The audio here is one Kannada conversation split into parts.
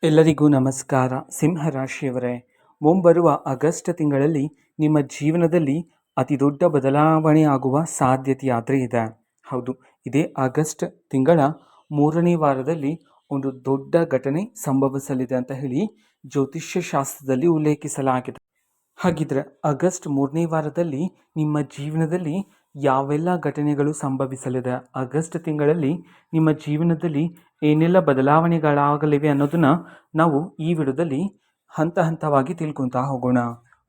ಎಲ್ಲರಿಗೂ ನಮಸ್ಕಾರ. ಸಿಂಹರಾಶಿಯವರೇ, ಮುಂಬರುವ ಆಗಸ್ಟ್ ತಿಂಗಳಲ್ಲಿ ನಿಮ್ಮ ಜೀವನದಲ್ಲಿ ಅತಿ ದೊಡ್ಡ ಬದಲಾವಣೆ ಆಗುವ ಸಾಧ್ಯತೆಯಾದರೆ ಇದೆ. ಹೌದು, ಇದೇ ಆಗಸ್ಟ್ ತಿಂಗಳ 3ನೇ ವಾರದಲ್ಲಿ ಒಂದು ದೊಡ್ಡ ಘಟನೆ ಸಂಭವಿಸಲಿದೆ ಅಂತ ಹೇಳಿ ಜ್ಯೋತಿಷ್ಯ ಶಾಸ್ತ್ರದಲ್ಲಿ ಉಲ್ಲೇಖಿಸಲಾಗಿದೆ. ಹಾಗಿದ್ರೆ ಆಗಸ್ಟ್ 3ನೇ ವಾರದಲ್ಲಿ ನಿಮ್ಮ ಜೀವನದಲ್ಲಿ ಯಾವೆಲ್ಲ ಘಟನೆಗಳು ಸಂಭವಿಸಲಿದೆ, ಆಗಸ್ಟ್ ತಿಂಗಳಲ್ಲಿ ನಿಮ್ಮ ಜೀವನದಲ್ಲಿ ಏನೆಲ್ಲ ಬದಲಾವಣೆಗಳಾಗಲಿವೆ ಅನ್ನೋದನ್ನ ನಾವು ಈ ವಿಡಿಯೋದಲ್ಲಿ ಹಂತ ಹಂತವಾಗಿ ತಿಳ್ಕೊತಾ ಹೋಗೋಣ.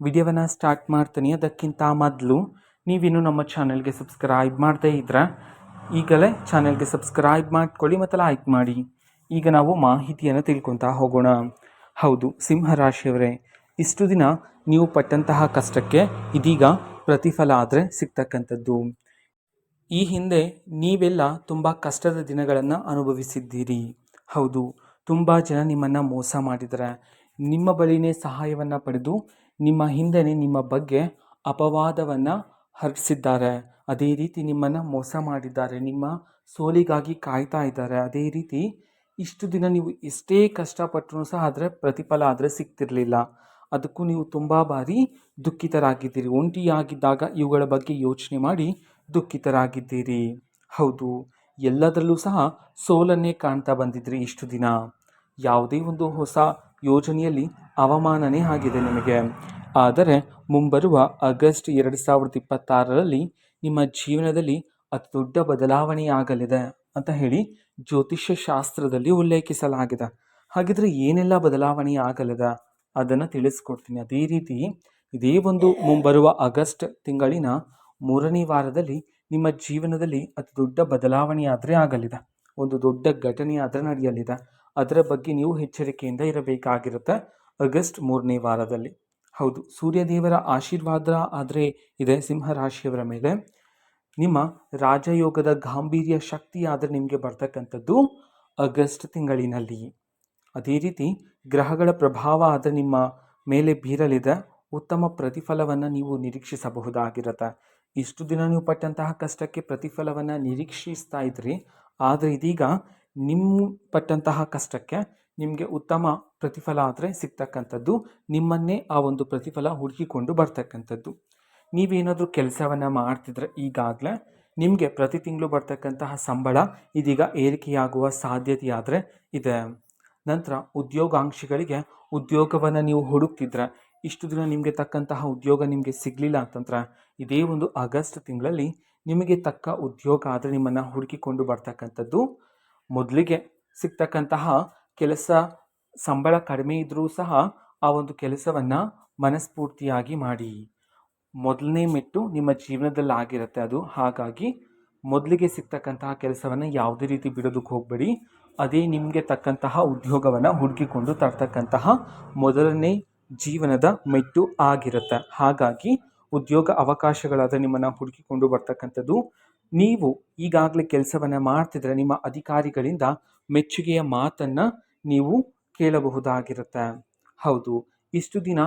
ವಿಡಿಯೋವನ್ನು ಸ್ಟಾರ್ಟ್ ಮಾಡ್ತೀನಿ. ಅದಕ್ಕಿಂತ ಮೊದಲು ನೀವಿನ್ನು ನಮ್ಮ ಚಾನೆಲ್ಗೆ ಸಬ್ಸ್ಕ್ರೈಬ್ ಮಾಡದೇ ಇದ್ರೆ ಈಗಲೇ ಚಾನೆಲ್ಗೆ ಸಬ್ಸ್ಕ್ರೈಬ್ ಮಾಡ್ಕೊಳ್ಳಿ ಮತ್ತು ಲೈಕ್ ಮಾಡಿ. ಈಗ ನಾವು ಮಾಹಿತಿಯನ್ನು ತಿಳ್ಕೊತಾ ಹೋಗೋಣ. ಹೌದು ಸಿಂಹರಾಶಿಯವರೇ, ಇಷ್ಟು ದಿನ ನೀವು ಪಟ್ಟಂತಹ ಕಷ್ಟಕ್ಕೆ ಇದೀಗ ಪ್ರತಿಫಲ ಆದರೆ ಸಿಗ್ತಕ್ಕಂಥದ್ದು. ಈ ಹಿಂದೆ ನೀವೆಲ್ಲ ತುಂಬ ಕಷ್ಟದ ದಿನಗಳನ್ನು ಅನುಭವಿಸಿದ್ದೀರಿ. ಹೌದು, ತುಂಬ ಜನ ನಿಮ್ಮನ್ನು ಮೋಸ ಮಾಡಿದ್ದಾರೆ. ನಿಮ್ಮ ಬಳಿನೇ ಸಹಾಯವನ್ನು ಪಡೆದು ನಿಮ್ಮ ಹಿಂದೆನೇ ನಿಮ್ಮ ಬಗ್ಗೆ ಅಪವಾದವನ್ನು ಹರಡಿಸಿದ್ದಾರೆ. ಅದೇ ರೀತಿ ನಿಮ್ಮನ್ನು ಮೋಸ ಮಾಡಿದ್ದಾರೆ, ನಿಮ್ಮ ಸೋಲಿಗಾಗಿ ಕಾಯ್ತಾ ಇದ್ದಾರೆ. ಅದೇ ರೀತಿ ಇಷ್ಟು ದಿನ ನೀವು ಎಷ್ಟೇ ಕಷ್ಟಪಟ್ಟರೂ ಸಹ ಅದರ ಪ್ರತಿಫಲ ಆದರೆ ಸಿಗ್ತಿರಲಿಲ್ಲ. ಅದಕ್ಕೂ ನೀವು ತುಂಬ ಬಾರಿ ದುಃಖಿತರಾಗಿದ್ದೀರಿ. ಒಂಟಿಯಾಗಿದ್ದಾಗ ಇವುಗಳ ಬಗ್ಗೆ ಯೋಚನೆ ಮಾಡಿ ದುಃಖಿತರಾಗಿದ್ದೀರಿ. ಹೌದು, ಎಲ್ಲದರಲ್ಲೂ ಸಹ ಸೋಲನ್ನೇ ಕಾಣ್ತಾ ಬಂದಿದ್ರಿ. ಇಷ್ಟು ದಿನ ಯಾವುದೇ ಒಂದು ಹೊಸ ಯೋಜನೆಯಲ್ಲಿ ಅವಮಾನನೇ ಆಗಿದೆ ನಿಮಗೆ. ಆದರೆ ಮುಂಬರುವ ಆಗಸ್ಟ್ 2026ರಲ್ಲಿ ನಿಮ್ಮ ಜೀವನದಲ್ಲಿ ಅತಿ ದೊಡ್ಡ ಬದಲಾವಣೆ ಆಗಲಿದೆ ಅಂತ ಹೇಳಿ ಜ್ಯೋತಿಷ್ಯ ಶಾಸ್ತ್ರದಲ್ಲಿ ಉಲ್ಲೇಖಿಸಲಾಗಿದೆ. ಹಾಗಿದ್ರೆ ಏನೆಲ್ಲ ಬದಲಾವಣೆ ಆಗಲಿದೆ ಅದನ್ನು ತಿಳಿಸ್ಕೊಡ್ತೀನಿ. ಅದೇ ರೀತಿ ಇದೇ ಒಂದು ಮುಂಬರುವ ಆಗಸ್ಟ್ ತಿಂಗಳಿನ 3ನೇ ವಾರದಲ್ಲಿ ನಿಮ್ಮ ಜೀವನದಲ್ಲಿ ಅತಿ ದೊಡ್ಡ ಬದಲಾವಣೆ ಆದರೆ ಆಗಲಿದೆ, ಒಂದು ದೊಡ್ಡ ಘಟನೆ ಆದರೆ ನಡೆಯಲಿದೆ. ಅದರ ಬಗ್ಗೆ ನೀವು ಎಚ್ಚರಿಕೆಯಿಂದ ಇರಬೇಕಾಗಿರುತ್ತೆ ಆಗಸ್ಟ್ 3ನೇ ವಾರದಲ್ಲಿ. ಹೌದು, ಸೂರ್ಯದೇವರ ಆಶೀರ್ವಾದ ಆದರೆ ಇದೆ ಸಿಂಹರಾಶಿಯವರ ಮೇಲೆ. ನಿಮ್ಮ ರಾಜಯೋಗದ ಗಾಂಭೀರ್ಯ ಶಕ್ತಿ ಆದರೆ ನಿಮಗೆ ಬರ್ತಕ್ಕಂಥದ್ದು ಆಗಸ್ಟ್ ತಿಂಗಳಿನಲ್ಲಿ. ಅದೇ ರೀತಿ ಗ್ರಹಗಳ ಪ್ರಭಾವ ಆದರೆ ನಿಮ್ಮ ಮೇಲೆ ಬೀರಲಿದೆ. ಉತ್ತಮ ಪ್ರತಿಫಲವನ್ನು ನೀವು ನಿರೀಕ್ಷಿಸಬಹುದಾಗಿರುತ್ತೆ. ಇಷ್ಟು ದಿನ ನೀವು ಪಟ್ಟಂತಹ ಕಷ್ಟಕ್ಕೆ ಪ್ರತಿಫಲವನ್ನು ನಿರೀಕ್ಷಿಸ್ತಾ ಇದ್ರಿ, ಆದರೆ ಇದೀಗ ನಿಮ್ಮ ಪಟ್ಟಂತಹ ಕಷ್ಟಕ್ಕೆ ನಿಮಗೆ ಉತ್ತಮ ಪ್ರತಿಫಲ ಆದರೆ ಸಿಗ್ತಕ್ಕಂಥದ್ದು. ನಿಮ್ಮನ್ನೇ ಆ ಒಂದು ಪ್ರತಿಫಲ ಹುಡುಕಿಕೊಂಡು ಬರ್ತಕ್ಕಂಥದ್ದು. ನೀವೇನಾದರೂ ಕೆಲಸವನ್ನು ಮಾಡ್ತಿದ್ರೆ ಈಗಾಗಲೇ ನಿಮಗೆ ಪ್ರತಿ ತಿಂಗಳು ಬರ್ತಕ್ಕಂತಹ ಸಂಬಳ ಇದೀಗ ಏರಿಕೆಯಾಗುವ ಸಾಧ್ಯತೆಯಾದರೆ ಇದೆ. ನಂತರ ಉದ್ಯೋಗಾಂಕ್ಷಿಗಳಿಗೆ ಉದ್ಯೋಗವನ್ನು ನೀವು ಹುಡುಕ್ತಿದ್ರೆ, ಇಷ್ಟು ದಿನ ನಿಮಗೆ ತಕ್ಕಂತಹ ಉದ್ಯೋಗ ನಿಮಗೆ ಸಿಗಲಿಲ್ಲ ಅಂತಂದ್ರೆ ಇದೇ ಒಂದು ಆಗಸ್ಟ್ ತಿಂಗಳಲ್ಲಿ ನಿಮಗೆ ತಕ್ಕ ಉದ್ಯೋಗ ಆದರೆ ನಿಮ್ಮನ್ನು ಹುಡುಕಿಕೊಂಡು ಬರ್ತಕ್ಕಂಥದ್ದು. ಮೊದಲಿಗೆ ಸಿಗ್ತಕ್ಕಂತಹ ಕೆಲಸ ಸಂಬಳ ಕಡಿಮೆ ಇದ್ದರೂ ಸಹ ಆ ಒಂದು ಕೆಲಸವನ್ನು ಮನಸ್ಫೂರ್ತಿಯಾಗಿ ಮಾಡಿ. ಮೊದಲನೇ ಮೆಟ್ಟು ನಿಮ್ಮ ಜೀವನದಲ್ಲಿ ಆಗಿರುತ್ತೆ ಅದು. ಹಾಗಾಗಿ ಮೊದಲಿಗೆ ಸಿಗ್ತಕ್ಕಂತಹ ಕೆಲಸವನ್ನು ಯಾವುದೇ ರೀತಿ ಬಿಡೋದಕ್ಕೆ ಹೋಗಬೇಡಿ. ಅದೇ ನಿಮಗೆ ತಕ್ಕಂತಹ ಉದ್ಯೋಗವನ್ನು ಹುಡುಕಿಕೊಂಡು ತರ್ತಕ್ಕಂತಹ ಮೊದಲನೇ ಜೀವನದ ಮೆಟ್ಟು ಆಗಿರುತ್ತೆ. ಹಾಗಾಗಿ ಉದ್ಯೋಗ ಅವಕಾಶಗಳಾದ ನಿಮ್ಮನ್ನು ಹುಡುಕಿಕೊಂಡು ಬರ್ತಕ್ಕಂಥದ್ದು. ನೀವು ಈಗಾಗಲೇ ಕೆಲಸವನ್ನು ಮಾಡ್ತಿದ್ರೆ ನಿಮ್ಮ ಅಧಿಕಾರಿಗಳಿಂದ ಮೆಚ್ಚುಗೆಯ ಮಾತನ್ನು ನೀವು ಕೇಳಬಹುದಾಗಿರುತ್ತೆ. ಹೌದು, ಇಷ್ಟು ದಿನ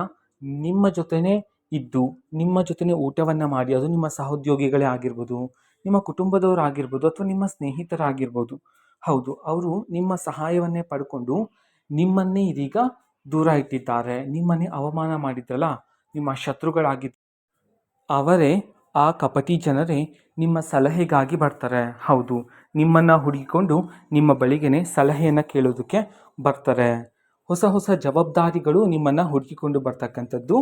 ನಿಮ್ಮ ಜೊತೆನೇ ಇದ್ದು ನಿಮ್ಮ ಜೊತೆನೇ ಊಟವನ್ನು ಮಾಡಿ, ಅದು ನಿಮ್ಮ ಸಹೋದ್ಯೋಗಿಗಳೇ ಆಗಿರ್ಬೋದು, ನಿಮ್ಮ ಕುಟುಂಬದವರಾಗಿರ್ಬೋದು ಅಥವಾ ನಿಮ್ಮ ಸ್ನೇಹಿತರಾಗಿರ್ಬೋದು. ಹೌದು, ಅವರು ನಿಮ್ಮ ಸಹಾಯವನ್ನೇ ಪಡ್ಕೊಂಡು ನಿಮ್ಮನ್ನೇ ಇದೀಗ ದೂರ ಇಟ್ಟಿದ್ದಾರೆ. ನಿಮ್ಮನ್ನೇ ಅವಮಾನ ಮಾಡಿದ್ರಲ್ಲ, ನಿಮ್ಮ ಶತ್ರುಗಳಾಗಿದ್ದ ಅವರೇ, ಆ ಕಪಟಿ ಜನರೇ ನಿಮ್ಮ ಸಲಹೆಗಾಗಿ ಬರ್ತಾರೆ. ಹೌದು, ನಿಮ್ಮನ್ನು ಹುಡುಕಿಕೊಂಡು ನಿಮ್ಮ ಬಳಿಗೆ ಸಲಹೆಯನ್ನು ಕೇಳೋದಕ್ಕೆ ಬರ್ತಾರೆ. ಹೊಸ ಹೊಸ ಜವಾಬ್ದಾರಿಗಳು ನಿಮ್ಮನ್ನು ಹುಡುಕಿಕೊಂಡು ಬರ್ತಕ್ಕಂಥದ್ದು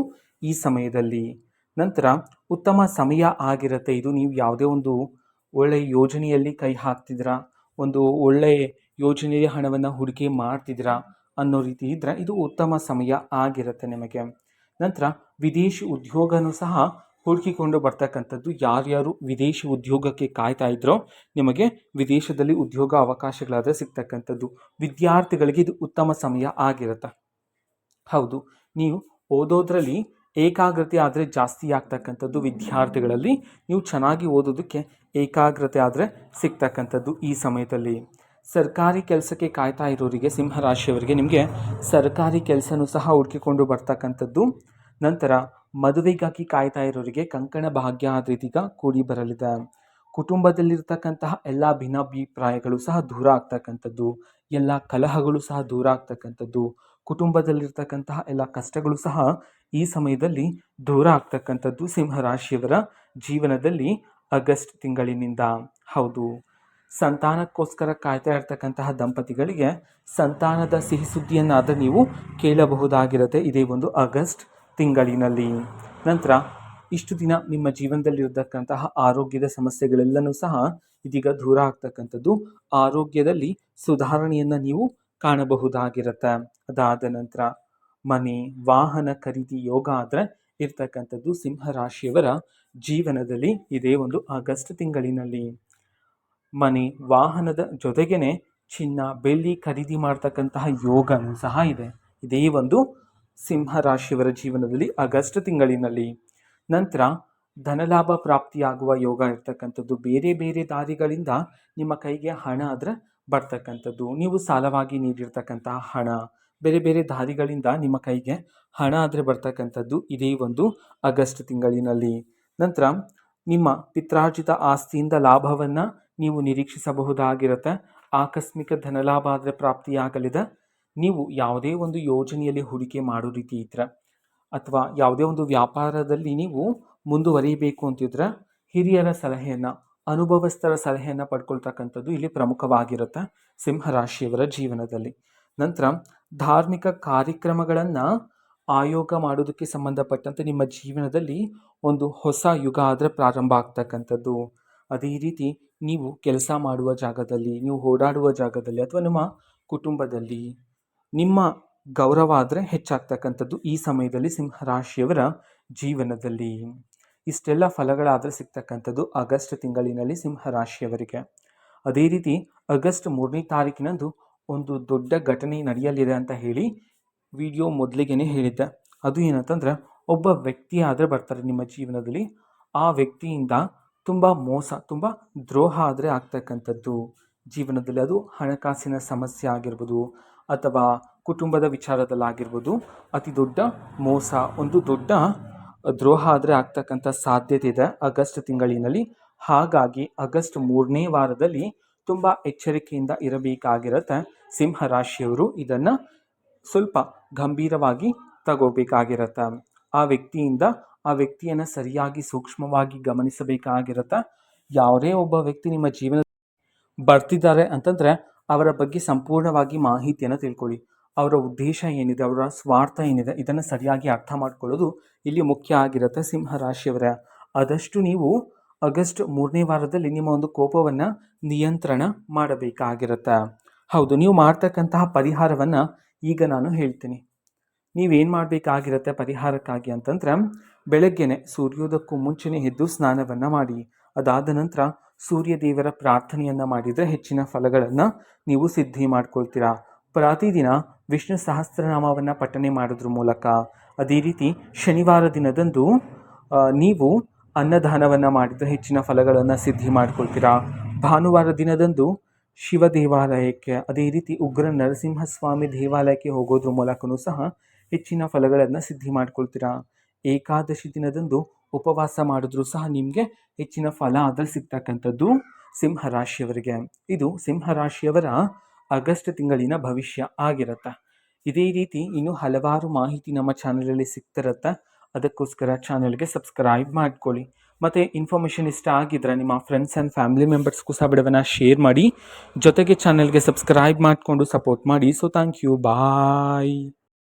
ಈ ಸಮಯದಲ್ಲಿ. ನಂತರ ಉತ್ತಮ ಸಮಯ ಆಗಿರುತ್ತೆ ಇದು. ನೀವು ಯಾವುದೇ ಒಂದು ಒಳ್ಳೆಯ ಯೋಜನೆಯಲ್ಲಿ ಕೈ ಹಾಕ್ತಿದ್ದೀರಾ, ಒಂದು ಒಳ್ಳೆಯ ಯೋಜನೆಯ ಹಣವನ್ನು ಹೂಡಿಕೆ ಮಾಡ್ತಿದ್ದೀರಾ ಅನ್ನೋ ರೀತಿ ಇದ್ದರೆ ಇದು ಉತ್ತಮ ಸಮಯ ಆಗಿರುತ್ತೆ ನಿಮಗೆ. ನಂತರ ವಿದೇಶಿ ಉದ್ಯೋಗನೂ ಸಹ ಹುಡುಕಿಕೊಂಡು ಬರ್ತಕ್ಕಂಥದ್ದು. ಯಾರ್ಯಾರು ವಿದೇಶಿ ಉದ್ಯೋಗಕ್ಕೆ ಕಾಯ್ತಾ ಇದ್ರೋ ನಿಮಗೆ ವಿದೇಶದಲ್ಲಿ ಉದ್ಯೋಗ ಅವಕಾಶಗಳಾದರೆ ಸಿಗ್ತಕ್ಕಂಥದ್ದು. ವಿದ್ಯಾರ್ಥಿಗಳಿಗೆ ಇದು ಉತ್ತಮ ಸಮಯ ಆಗಿರುತ್ತೆ. ಹೌದು, ನೀವು ಓದೋದ್ರಲ್ಲಿ ಏಕಾಗ್ರತೆ ಆದರೆ ಜಾಸ್ತಿ ಆಗ್ತಕ್ಕಂಥದ್ದು. ವಿದ್ಯಾರ್ಥಿಗಳಲ್ಲಿ ನೀವು ಚೆನ್ನಾಗಿ ಓದೋದಕ್ಕೆ ಏಕಾಗ್ರತೆ ಆದರೆ ಸಿಗ್ತಕ್ಕಂಥದ್ದು ಈ ಸಮಯದಲ್ಲಿ. ಸರ್ಕಾರಿ ಕೆಲಸಕ್ಕೆ ಕಾಯ್ತಾ ಇರೋರಿಗೆ, ಸಿಂಹರಾಶಿಯವರಿಗೆ ನಿಮಗೆ ಸರ್ಕಾರಿ ಕೆಲಸನೂ ಸಹ ಹುಡುಕಿಕೊಂಡು ಬರ್ತಕ್ಕಂಥದ್ದು. ನಂತರ ಮದುವೆಗಾಗಿ ಕಾಯ್ತಾ ಇರೋರಿಗೆ ಕಂಕಣ ಭಾಗ್ಯ ರೀತಿಗ ಕೂಡಿ ಬರಲಿದೆ. ಕುಟುಂಬದಲ್ಲಿರ್ತಕ್ಕಂತಹ ಎಲ್ಲ ಭಿನ್ನಾಭಿಪ್ರಾಯಗಳು ಸಹ ದೂರ ಆಗ್ತಕ್ಕಂಥದ್ದು. ಎಲ್ಲ ಕಲಹಗಳು ಸಹ ದೂರ ಆಗ್ತಕ್ಕಂಥದ್ದು, ಕುಟುಂಬದಲ್ಲಿರ್ತಕ್ಕಂತಹ ಎಲ್ಲ ಕಷ್ಟಗಳು ಸಹ ಈ ಸಮಯದಲ್ಲಿ ದೂರ ಆಗ್ತಕ್ಕಂಥದ್ದು ಸಿಂಹರಾಶಿಯವರ ಜೀವನದಲ್ಲಿ ಆಗಸ್ಟ್ ತಿಂಗಳಿನಿಂದ. ಹೌದು, ಸಂತಾನಕ್ಕೋಸ್ಕರ ಕಾಯ್ತಾ ಇರ್ತಕ್ಕಂತಹ ದಂಪತಿಗಳಿಗೆ ಸಂತಾನದ ಸಿಹಿ ಸುದ್ದಿಯನ್ನಾದರೆ ನೀವು ಕೇಳಬಹುದಾಗಿರುತ್ತೆ ಇದೇ ಒಂದು ಆಗಸ್ಟ್ ತಿಂಗಳಿನಲ್ಲಿ. ನಂತರ ಇಷ್ಟು ದಿನ ನಿಮ್ಮ ಜೀವನದಲ್ಲಿರತಕ್ಕಂತಹ ಆರೋಗ್ಯದ ಸಮಸ್ಯೆಗಳೆಲ್ಲನೂ ಸಹ ಇದೀಗ ದೂರ ಆಗ್ತಕ್ಕಂಥದ್ದು, ಆರೋಗ್ಯದಲ್ಲಿ ಸುಧಾರಣೆಯನ್ನು ನೀವು ಕಾಣಬಹುದಾಗಿರುತ್ತೆ. ಅದಾದ ನಂತರ ಮನೆ ವಾಹನ ಖರೀದಿ ಯೋಗ ಆದರೆ ಇರ್ತಕ್ಕಂಥದ್ದು ಸಿಂಹರಾಶಿಯವರ ಜೀವನದಲ್ಲಿ ಇದೇ ಒಂದು ಆಗಸ್ಟ್ ತಿಂಗಳಿನಲ್ಲಿ. ಮನೆ ವಾಹನದ ಜೊತೆಗೇನೆ ಚಿನ್ನ ಬೆಳ್ಳಿ ಖರೀದಿ ಮಾಡ್ತಕ್ಕಂತಹ ಯೋಗನೂ ಸಹ ಇದೆ ಇದೇ ಒಂದು ಸಿಂಹರಾಶಿಯವರ ಜೀವನದಲ್ಲಿ ಆಗಸ್ಟ್ ತಿಂಗಳಿನಲ್ಲಿ. ನಂತರ ಧನಲಾಭ ಪ್ರಾಪ್ತಿಯಾಗುವ ಯೋಗ ಇರ್ತಕ್ಕಂಥದ್ದು, ಬೇರೆ ಬೇರೆ ದಾರಿಗಳಿಂದ ನಿಮ್ಮ ಕೈಗೆ ಹಣ ಆದರೆ ಬರ್ತಕ್ಕಂಥದ್ದು, ನೀವು ಸಾಲವಾಗಿ ನೀಡಿರ್ತಕ್ಕಂತಹ ಹಣ ಬೇರೆ ಬೇರೆ ದಾರಿಗಳಿಂದ ನಿಮ್ಮ ಕೈಗೆ ಹಣ ಆದರೆ ಬರ್ತಕ್ಕಂಥದ್ದು ಇದೇ ಒಂದು ಆಗಸ್ಟ್ ತಿಂಗಳಿನಲ್ಲಿ. ನಂತರ ನಿಮ್ಮ ಪಿತ್ರಾರ್ಜಿತ ಆಸ್ತಿಯಿಂದ ಲಾಭವನ್ನು ನೀವು ನಿರೀಕ್ಷಿಸಬಹುದಾಗಿರುತ್ತೆ. ಆಕಸ್ಮಿಕ ಧನಲಾಭ ಆದರೆ ಪ್ರಾಪ್ತಿಯಾಗಲಿದೆ. ನೀವು ಯಾವುದೇ ಒಂದು ಯೋಜನೆಯಲ್ಲಿ ಹೂಡಿಕೆ ಮಾಡೋ ರೀತಿ ಇದ್ದರೆ ಅಥವಾ ಯಾವುದೇ ಒಂದು ವ್ಯಾಪಾರದಲ್ಲಿ ನೀವು ಮುಂದುವರಿಯಬೇಕು ಅಂತಿದ್ರೆ ಹಿರಿಯರ ಸಲಹೆಯನ್ನು, ಅನುಭವಸ್ಥರ ಸಲಹೆಯನ್ನು ಪಡ್ಕೊಳ್ತಕ್ಕಂಥದ್ದು ಇಲ್ಲಿ ಪ್ರಮುಖವಾಗಿರುತ್ತೆ ಸಿಂಹರಾಶಿಯವರ ಜೀವನದಲ್ಲಿ. ನಂತರ ಧಾರ್ಮಿಕ ಕಾರ್ಯಕ್ರಮಗಳನ್ನು ಆಯೋಗ ಮಾಡೋದಕ್ಕೆ ಸಂಬಂಧಪಟ್ಟಂತೆ ನಿಮ್ಮ ಜೀವನದಲ್ಲಿ ಒಂದು ಹೊಸ ಯುಗ ಆದರೆ ಪ್ರಾರಂಭ ಆಗ್ತಕ್ಕಂಥದ್ದು. ಅದೇ ರೀತಿ ನೀವು ಕೆಲಸ ಮಾಡುವ ಜಾಗದಲ್ಲಿ, ನೀವು ಓಡಾಡುವ ಜಾಗದಲ್ಲಿ ಅಥವಾ ನಿಮ್ಮ ಕುಟುಂಬದಲ್ಲಿ ನಿಮ್ಮ ಗೌರವ ಆದರೆ ಹೆಚ್ಚಾಗ್ತಕ್ಕಂಥದ್ದು ಈ ಸಮಯದಲ್ಲಿ ಸಿಂಹರಾಶಿಯವರ ಜೀವನದಲ್ಲಿ. ಇಷ್ಟೆಲ್ಲ ಫಲಗಳಾದರೆ ಸಿಗ್ತಕ್ಕಂಥದ್ದು ಆಗಸ್ಟ್ ತಿಂಗಳಿನಲ್ಲಿ ಸಿಂಹರಾಶಿಯವರಿಗೆ. ಅದೇ ರೀತಿ ಆಗಸ್ಟ್ 3ನೇ ತಾರೀಕಿನಂದು ಒಂದು ದೊಡ್ಡ ಘಟನೆ ನಡೆಯಲಿದೆ ಅಂತ ಹೇಳಿ ವಿಡಿಯೋ ಮೊದಲಿಗೆ ಹೇಳಿದ್ದೆ. ಅದು ಏನಂತಂದರೆ, ಒಬ್ಬ ವ್ಯಕ್ತಿ ಆದರೆ ಬರ್ತಾರೆ ನಿಮ್ಮ ಜೀವನದಲ್ಲಿ, ಆ ವ್ಯಕ್ತಿಯಿಂದ ತುಂಬ ಮೋಸ, ತುಂಬ ದ್ರೋಹ ಆದರೆ ಆಗ್ತಕ್ಕಂಥದ್ದು ಜೀವನದಲ್ಲಿ. ಅದು ಹಣಕಾಸಿನ ಸಮಸ್ಯೆ ಆಗಿರ್ಬೋದು ಅಥವಾ ಕುಟುಂಬದ ವಿಚಾರದಲ್ಲಾಗಿರ್ಬೋದು. ಅತಿ ದೊಡ್ಡ ಮೋಸ, ಒಂದು ದೊಡ್ಡ ದ್ರೋಹ ಆದರೆ ಆಗ್ತಕ್ಕಂಥ ಸಾಧ್ಯತೆ ಇದೆ ಆಗಸ್ಟ್ ತಿಂಗಳಿನಲ್ಲಿ. ಹಾಗಾಗಿ ಆಗಸ್ಟ್ 3ನೇ ವಾರದಲ್ಲಿ ತುಂಬ ಎಚ್ಚರಿಕೆಯಿಂದ ಇರಬೇಕಾಗಿರುತ್ತೆ ಸಿಂಹರಾಶಿಯವರು. ಇದನ್ನು ಸ್ವಲ್ಪ ಗಂಭೀರವಾಗಿ ತಗೋಬೇಕಾಗಿರುತ್ತೆ. ಆ ವ್ಯಕ್ತಿಯನ್ನು ಸರಿಯಾಗಿ ಸೂಕ್ಷ್ಮವಾಗಿ ಗಮನಿಸಬೇಕಾಗಿರುತ್ತೆ. ಯಾವುದೇ ಒಬ್ಬ ವ್ಯಕ್ತಿ ನಿಮ್ಮ ಜೀವನ ಬರ್ತಿದ್ದಾರೆ ಅಂತಂದರೆ ಅವರ ಬಗ್ಗೆ ಸಂಪೂರ್ಣವಾಗಿ ಮಾಹಿತಿಯನ್ನು ತಿಳ್ಕೊಳ್ಳಿ. ಅವರ ಉದ್ದೇಶ ಏನಿದೆ, ಅವರ ಸ್ವಾರ್ಥ ಏನಿದೆ, ಇದನ್ನು ಸರಿಯಾಗಿ ಅರ್ಥ ಮಾಡ್ಕೊಳ್ಳೋದು ಇಲ್ಲಿ ಮುಖ್ಯ ಆಗಿರುತ್ತೆ ಸಿಂಹರಾಶಿಯವರೇ. ಆದಷ್ಟು ನೀವು ಆಗಸ್ಟ್ 3ನೇ ವಾರದಲ್ಲಿ ನಿಮ್ಮ ಒಂದು ಕೋಪವನ್ನು ನಿಯಂತ್ರಣ ಮಾಡಬೇಕಾಗಿರುತ್ತೆ. ಹೌದು, ನೀವು ಮಾಡ್ತಕ್ಕಂತಹ ಪರಿಹಾರವನ್ನು ಈಗ ನಾನು ಹೇಳ್ತೀನಿ. ನೀವೇನು ಮಾಡಬೇಕಾಗಿರುತ್ತೆ ಪರಿಹಾರಕ್ಕಾಗಿ ಅಂತಂದರೆ, ಬೆಳಗ್ಗೆನೆ ಸೂರ್ಯೋದಯಕ್ಕೂ ಮುಂಚೆನೇ ಎದ್ದು ಸ್ನಾನವನ್ನು ಮಾಡಿ. ಅದಾದ ನಂತರ ಸೂರ್ಯ ದೇವರ ಪ್ರಾರ್ಥನೆಯನ್ನು ಮಾಡಿದರೆ ಹೆಚ್ಚಿನ ಫಲಗಳನ್ನು ನೀವು ಸಿದ್ಧಿ ಮಾಡ್ಕೊಳ್ತೀರಾ. ಪ್ರತಿದಿನ ವಿಷ್ಣು ಸಹಸ್ರನಾಮವನ್ನು ಪಠನೆ ಮಾಡೋದ್ರ ಮೂಲಕ, ಅದೇ ರೀತಿ ಶನಿವಾರ ದಿನದಂದು ನೀವು ಅನ್ನದಾನವನ್ನು ಮಾಡಿದರೆ ಹೆಚ್ಚಿನ ಫಲಗಳನ್ನು ಸಿದ್ಧಿ ಮಾಡ್ಕೊಳ್ತೀರಾ. ಭಾನುವಾರ ದಿನದಂದು ಶಿವ ದೇವಾಲಯಕ್ಕೆ, ಅದೇ ರೀತಿ ಉಗ್ರ ನರಸಿಂಹಸ್ವಾಮಿ ದೇವಾಲಯಕ್ಕೆ ಹೋಗೋದ್ರ ಮೂಲಕವೂ ಸಹ ಹೆಚ್ಚಿನ ಫಲಗಳನ್ನು ಸಿದ್ಧಿ ಮಾಡ್ಕೊಳ್ತೀರಾ. ಏಕಾದಶಿ ದಿನದಂದು ಉಪವಾಸ ಮಾಡಿದ್ರೂ ಸಹ ನಿಮಗೆ ಹೆಚ್ಚಿನ ಫಲ ಆದರೆ ಸಿಗ್ತಕ್ಕಂಥದ್ದು ಸಿಂಹರಾಶಿಯವರಿಗೆ. ಇದು ಸಿಂಹರಾಶಿಯವರ ಆಗಸ್ಟ್ ತಿಂಗಳಿನ ಭವಿಷ್ಯ ಆಗಿರುತ್ತೆ. ಇದೇ ರೀತಿ ಇನ್ನೂ ಹಲವಾರು ಮಾಹಿತಿ ನಮ್ಮ ಚಾನಲಲ್ಲಿ ಸಿಗ್ತಿರುತ್ತೆ. ಅದಕ್ಕೋಸ್ಕರ ಚಾನಲ್ಗೆ ಸಬ್ಸ್ಕ್ರೈಬ್ ಮಾಡ್ಕೊಳ್ಳಿ. ಮತ್ತು ಇನ್ಫಾರ್ಮೇಷನ್ ಇಷ್ಟ ಆಗಿದ್ರೆ ನಿಮ್ಮ ಫ್ರೆಂಡ್ಸ್ ಆ್ಯಂಡ್ ಫ್ಯಾಮಿಲಿ ಮೆಂಬರ್ಸ್ಗೂ ಸಹ ವಿಡಿಯೋವನ್ನು ಶೇರ್ ಮಾಡಿ. ಜೊತೆಗೆ ಚಾನಲ್ಗೆ ಸಬ್ಸ್ಕ್ರೈಬ್ ಮಾಡಿಕೊಂಡು ಸಪೋರ್ಟ್ ಮಾಡಿ. So thank you, bye.